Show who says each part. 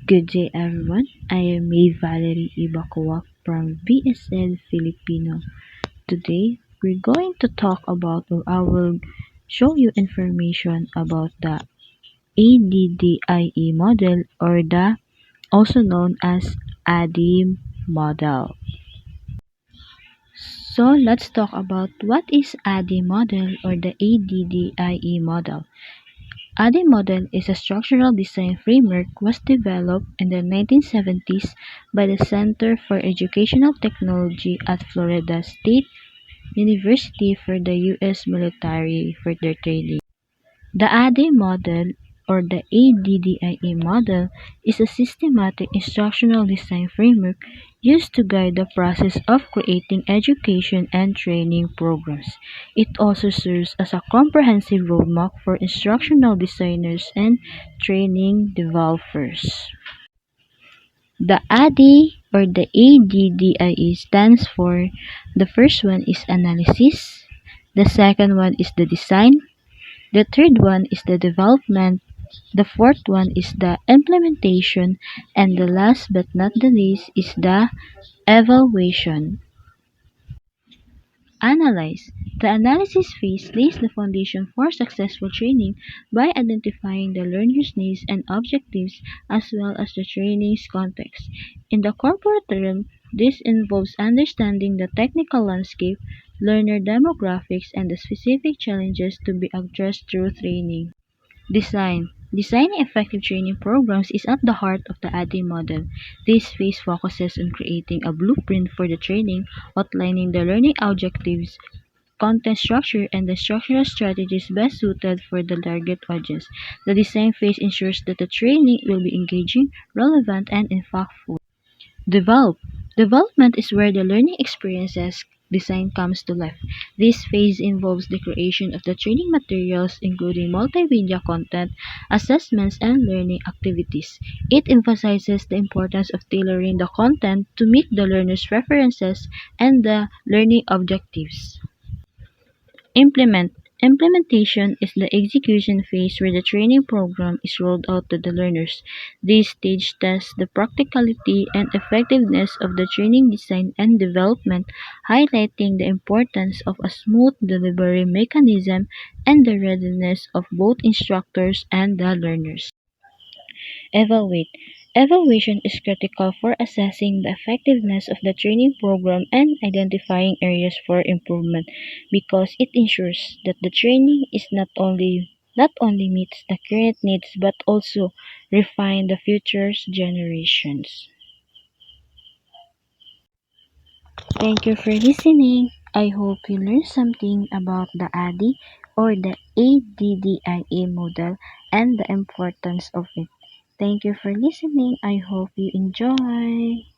Speaker 1: Good day everyone, I am May Valerie Ibacoac from VSL Filipino. Today, we're going to talk about or I will show you information about the ADDIE model or the also known as ADDIE model. So let's talk about what is ADDIE model or the ADDIE model. ADDIE model is a structural design framework was developed in the 1970s by the Center for Educational Technology at Florida State University for the U.S. military for their training. The ADDIE model or the ADDIE model is a systematic instructional design framework used to guide the process of creating education and training programs. It also serves as a comprehensive roadmap for instructional designers and training developers. The ADDIE or the ADDIE stands for the first one is analysis, the second one is the design, the third one is the development, the fourth one is the implementation, and the last but not the least is the evaluation. Analyze. The analysis phase lays the foundation for successful training by identifying the learner's needs and objectives as well as the training's context. In the corporate realm, this involves understanding the technical landscape, learner demographics, and the specific challenges to be addressed through training. Design. Designing effective training programs is at the heart of the ADDIE model. This phase focuses on creating a blueprint for the training, outlining the learning objectives, content structure, and the structural strategies best suited for the target audience. The design phase ensures that the training will be engaging, relevant, and impactful. Develop. Development is where the learning experiences design comes to life. This phase involves the creation of the training materials, including multimedia content, assessments, and learning activities. It emphasizes the importance of tailoring the content to meet the learner's preferences and the learning objectives. Implement. Implementation is the execution phase where the training program is rolled out to the learners. This stage tests the practicality and effectiveness of the training design and development, highlighting the importance of a smooth delivery mechanism and the readiness of both instructors and the learners. Evaluate. Evaluation is critical for assessing the effectiveness of the training program and identifying areas for improvement because it ensures that the training is not only meets the current needs but also refine the future's generations. Thank you for listening. I hope you learned something about the ADDIE or the ADDIE model and the importance of it. Thank you for listening. I hope you enjoy.